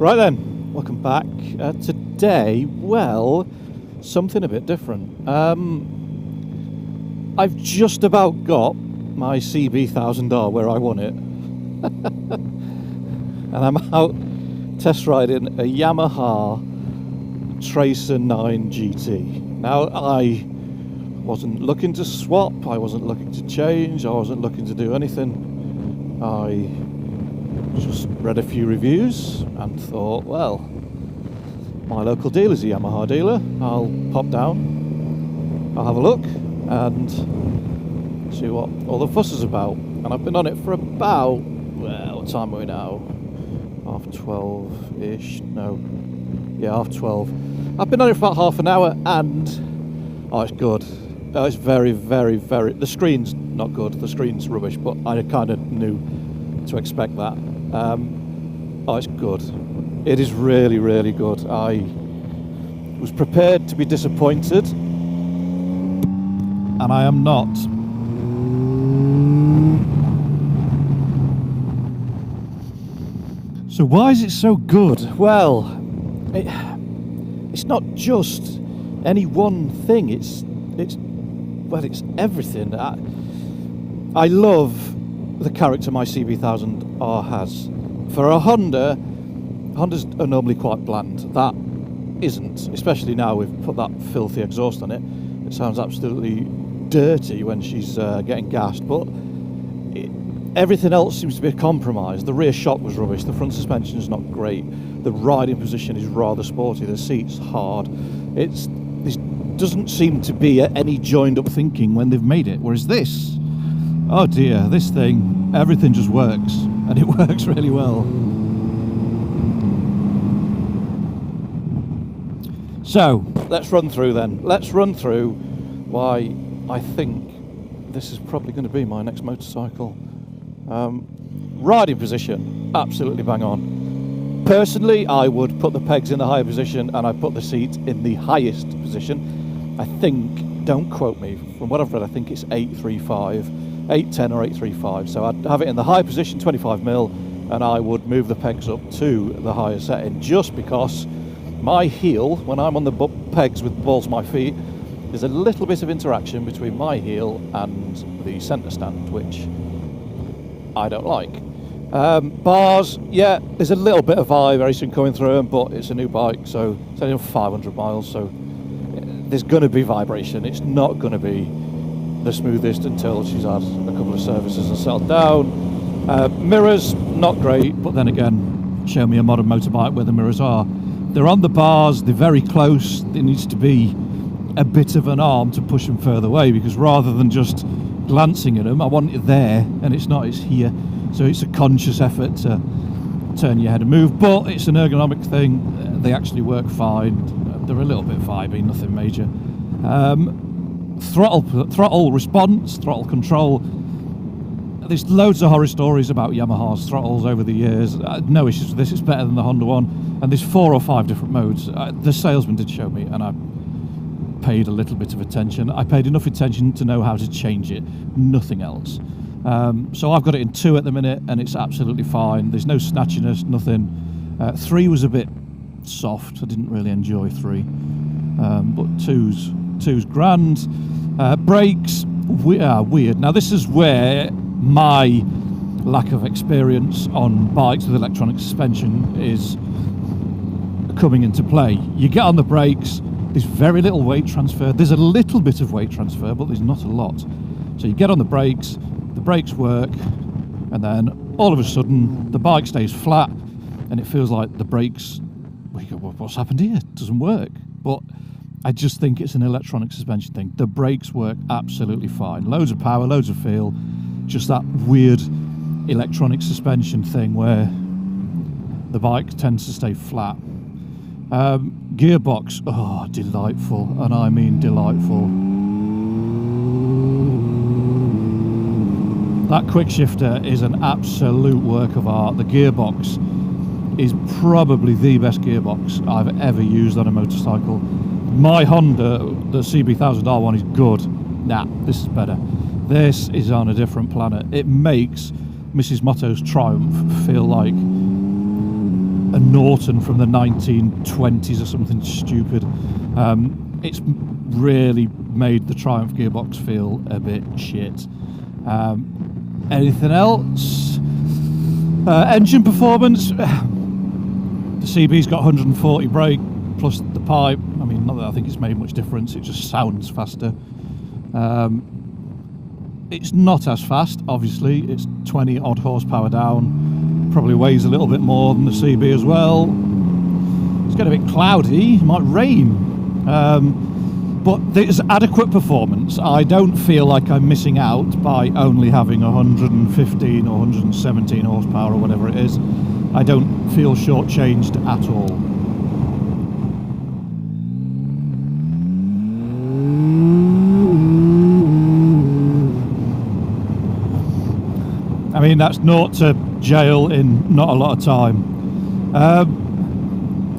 Right then, welcome back. Today, well, something a bit different. I've just about got my CB 1000R where I want it. And I'm out test riding a Yamaha Tracer 9 GT. Now, I wasn't looking to swap, I wasn't looking to change, I wasn't looking to do anything. I just read a few reviews and thought, well, my local dealer's a Yamaha dealer. I'll pop down, I'll have a look and see what all the fuss is about. And I've been on it for about, well, what time are we now? 12:30-ish? No. Yeah, 12:30. I've been on it for about half an hour and, oh, it's good. Oh, it's very, very, very, the screen's not good, the screen's rubbish, but I kind of knew to expect that. Oh, it's good. It is really, really good. I was prepared to be disappointed, and I am not. So why is it so good? Well, it's not just any one thing. It's everything. I love the character my CB 1000R has. For a Hondas are normally quite bland. That isn't, especially now we've put that filthy exhaust on it. It sounds absolutely dirty when she's getting gassed, but everything else seems to be a compromise. The rear shock was rubbish, the front suspension is not great, the riding position is rather sporty, the seat's hard. This doesn't seem to be any joined up thinking when they've made it, whereas this, oh dear, this thing, everything just works, and it works really well. So, let's run through then. Let's run through why I think this is probably going to be my next motorcycle. Riding position, absolutely bang on. Personally, I would put the pegs in the higher position and I put the seat in the highest position. I think, don't quote me, from what I've read, I think it's 835. 810 or 835, so I'd have it in the high position, 25mm, and I would move the pegs up to the higher setting, just because my heel, when I'm on the pegs with the balls of my feet, there's a little bit of interaction between my heel and the centre stand, which I don't like. Bars, yeah, there's a little bit of vibration coming through them, but it's a new bike, so it's only 500 miles, so there's going to be vibration. It's not going to be the smoothest until she's had a couple of services and settled down. Mirrors, not great, but then again, show me a modern motorbike where the mirrors are. They're on the bars, they're very close, there needs to be a bit of an arm to push them further away, because rather than just glancing at them, I want it there, and it's not, it's here. So it's a conscious effort to turn your head and move, but it's an ergonomic thing. They actually work fine. They're a little bit vibey, nothing major. Throttle response, throttle control. There's loads of horror stories about Yamaha's throttles over the years. No issues with this, it's better than the Honda one. And there's 4 or 5 different modes. The salesman did show me, and I paid a little bit of attention. I paid enough attention to know how to change it, nothing else. So I've got it in 2 at the minute, and it's absolutely fine. There's no snatchiness, nothing. 3 was a bit soft, I didn't really enjoy 3. But 2's grand. Brakes, weird. Now this is where my lack of experience on bikes with electronic suspension is coming into play. You get on the brakes, there's very little weight transfer. There's a little bit of weight transfer, but there's not a lot. So you get on the brakes work, and then all of a sudden the bike stays flat, and it feels like the brakes, what's happened here? It doesn't work. But I just think it's an electronic suspension thing. The brakes work absolutely fine. Loads of power, loads of feel. Just that weird electronic suspension thing where the bike tends to stay flat. Gearbox, oh, delightful. And I mean delightful. That quick shifter is an absolute work of art. The gearbox is probably the best gearbox I've ever used on a motorcycle. My Honda, the CB 1000R one, is good. Nah, this is better. This is on a different planet. It makes Mrs. Motto's Triumph feel like a Norton from the 1920s or something stupid. It's really made the Triumph gearbox feel a bit shit. Anything else? Engine performance. The CB's got 140 brake plus the pipe. I mean, not that I think it's made much difference, it just sounds faster. It's not as fast, obviously. It's 20 odd horsepower down. Probably weighs a little bit more than the CB as well. It's getting a bit cloudy, it might rain. But there's adequate performance. I don't feel like I'm missing out by only having 115 or 117 horsepower or whatever it is. I don't feel shortchanged at all. I mean, that's naught to jail in not a lot of time.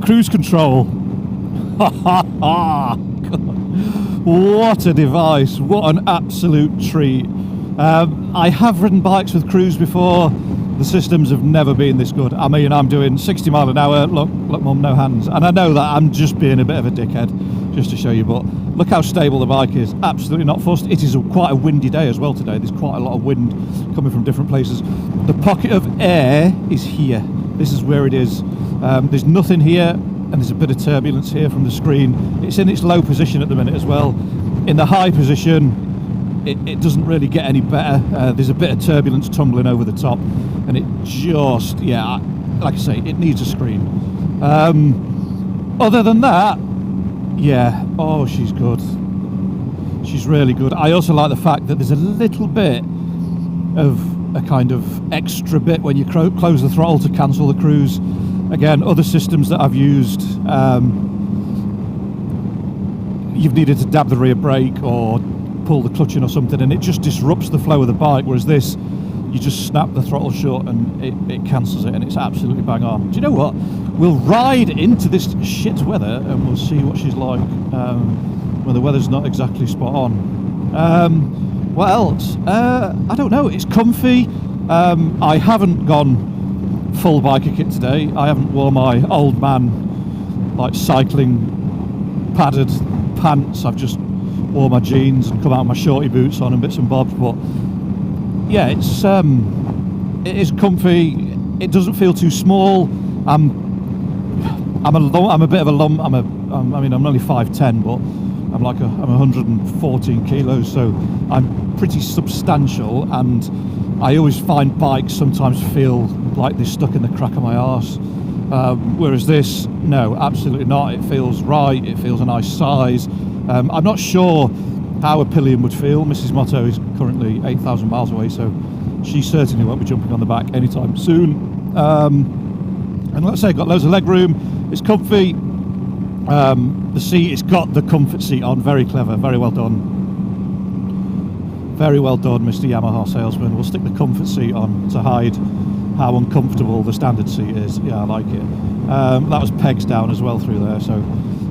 Cruise control. What a device, what an absolute treat. I have ridden bikes with cruise before. The systems have never been this good. I mean, I'm doing 60 mile an hour, look mum, no hands. And I know that I'm just being a bit of a dickhead, just to show you, but look how stable the bike is, absolutely not fussed. It is quite a windy day as well today. There's quite a lot of wind coming from different places. The pocket of air is here. This is where it is. There's nothing here, and there's a bit of turbulence here from the screen. It's in its low position at the minute as well. In the high position, it doesn't really get any better. There's a bit of turbulence tumbling over the top, and it just, yeah, like I say, it needs a screen. Other than that, yeah, oh, she's good. She's really good. I also like the fact that there's a little bit of a kind of extra bit when you close the throttle to cancel the cruise. Again, other systems that I've used, you've needed to dab the rear brake or pull the clutch in or something, and it just disrupts the flow of the bike, whereas this, you just snap the throttle shut and it cancels it, and it's absolutely bang on. Do you know what? We'll ride into this shit weather and we'll see what she's like when the weather's not exactly spot on. What else? I don't know. It's comfy. I haven't gone full biker kit today. I haven't worn my old man like cycling padded pants. I've just wore my jeans and come out with my shorty boots on and bits and bobs. But yeah, it is comfy. It doesn't feel too small. I'm a bit of a lump. I mean, I'm only 5'10", but I'm 114 kilos, so I'm pretty substantial, and I always find bikes sometimes feel like they're stuck in the crack of my arse. Whereas this, no, absolutely not. It feels right. It feels a nice size. I'm not sure how a pillion would feel. Mrs. Motto is currently 8,000 miles away, so she certainly won't be jumping on the back anytime soon. And let's say, got loads of leg room. It's comfy. The seat, it's got the comfort seat on. Very clever. Very well done. Very well done, Mr. Yamaha salesman. We'll stick the comfort seat on to hide how uncomfortable the standard seat is. Yeah, I like it. That was pegs down as well through there. So,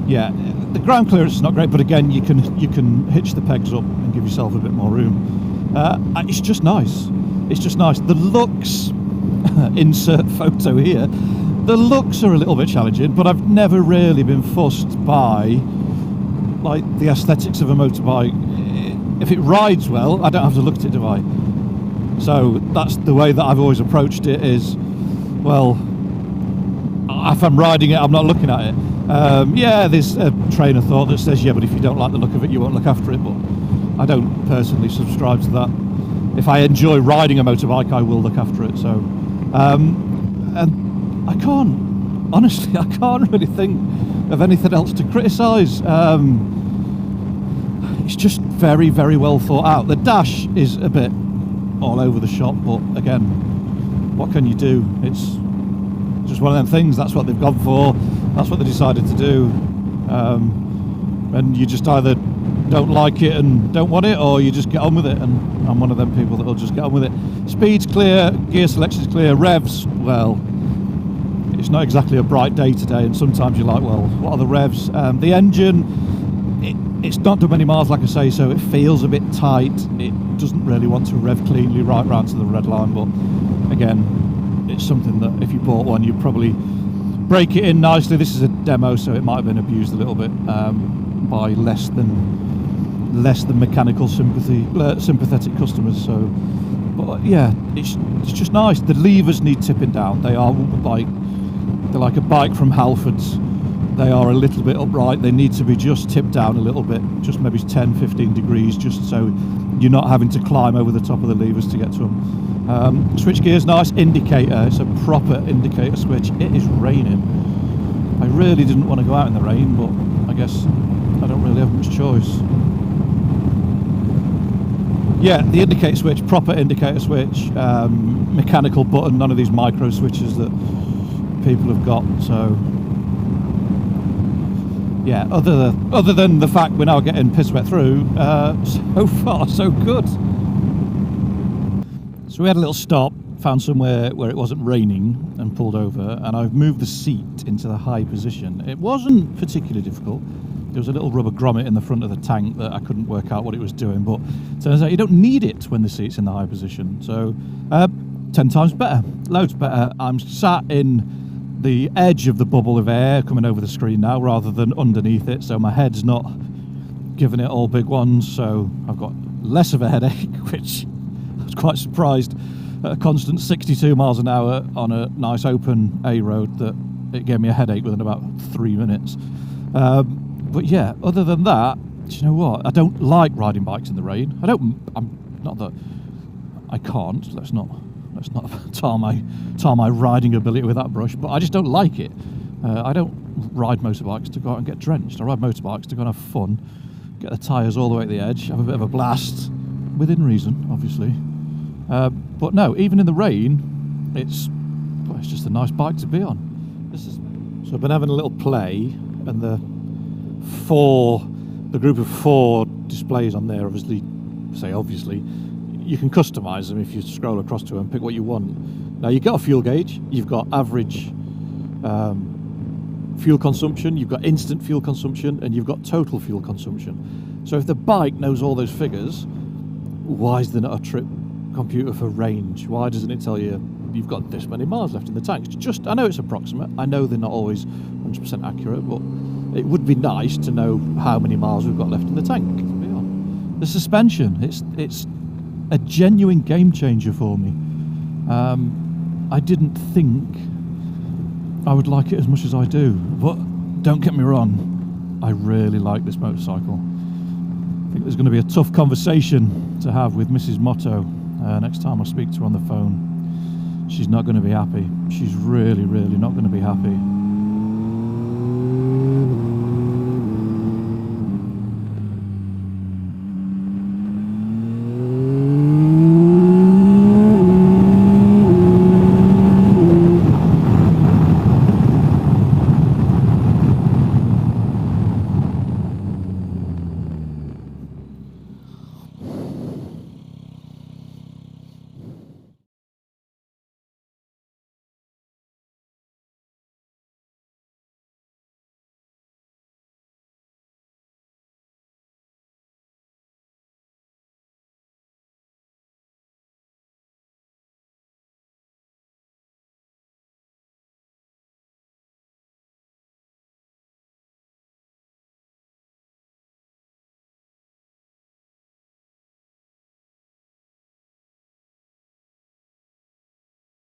yeah, the ground clearance is not great, but again, you can hitch the pegs up and give yourself a bit more room. It's just nice. It's just nice. The looks, insert photo here. The looks are a little bit challenging, but I've never really been fussed by like the aesthetics of a motorbike. If it rides well, I don't have to look at it, do I? So that's the way that I've always approached it, is, well, if I'm riding it, I'm not looking at it. Yeah, there's a train of thought that says, yeah, but if you don't like the look of it, you won't look after it, but I don't personally subscribe to that. If I enjoy riding a motorbike, I will look after it. So, and I can't really think of anything else to criticise. It's just very, very well thought out. The dash is a bit all over the shop, but again, what can you do? It's just one of them things. That's what they've gone for. That's what they decided to do. And you just either don't like it and don't want it, or you just get on with it. And I'm one of them people that'll just get on with it. Speed's clear, gear selection's clear, revs, well, it's not exactly a bright day today, and sometimes you're like, well, what are the revs? The engine, it's not done many miles, like I say, so it feels a bit tight. It doesn't really want to rev cleanly right round to the red line, but again, it's something that if you bought one, you'd probably break it in nicely. This is a demo, so it might have been abused a little bit by less than mechanical sympathetic customers. So, but yeah, it's just nice. The levers need tipping down. They're like a bike from Halfords. They are a little bit upright. They need to be just tipped down a little bit, just maybe 10-15 degrees, just so you're not having to climb over the top of the levers to get to them. Switch gear's nice. Indicator, it's a proper indicator switch. It is raining. I really didn't want to go out in the rain, but I guess I don't really have much choice. Yeah, the indicator switch, proper indicator switch, mechanical button, none of these micro switches that people have got. So yeah, other than the fact we're now getting piss wet through, so far so good. So we had a little stop, found somewhere where it wasn't raining and pulled over, and I've moved the seat into the high position. It wasn't particularly difficult. There was a little rubber grommet in the front of the tank that I couldn't work out what it was doing, but it turns out you don't need it when the seat's in the high position. So 10 times better, loads better. I'm sat in the edge of the bubble of air coming over the screen now rather than underneath it, so my head's not giving it all big ones, so I've got less of a headache, which I was quite surprised at a constant 62 miles an hour on a nice open A road that it gave me a headache within about 3 minutes. But yeah, other than that, do you know what? I don't like riding bikes in the rain. I'm not that I can't. Let's not tar my riding ability with that brush. But I just don't like it. I don't ride motorbikes to go out and get drenched. I ride motorbikes to go and have fun, get the tyres all the way at the edge, have a bit of a blast, within reason, obviously. But no, even in the rain, it's just a nice bike to be on. So I've been having a little play, and the group of 4 displays on there, obviously, you can customize them if you scroll across to them, pick what you want. Now you've got a fuel gauge, you've got average fuel consumption, you've got instant fuel consumption, and you've got total fuel consumption. So if the bike knows all those figures, why is there not a trip computer for range? Why doesn't it tell you you've got this many miles left in the tank? I know it's approximate, I know they're not always 100% accurate, but it would be nice to know how many miles we've got left in the tank. The suspension, it's a genuine game changer for me. I didn't think I would like it as much as I do, but don't get me wrong, I really like this motorcycle. I think there's going to be a tough conversation to have with Mrs. Motto next time I speak to her on the phone. She's not going to be happy. She's really, really not going to be happy.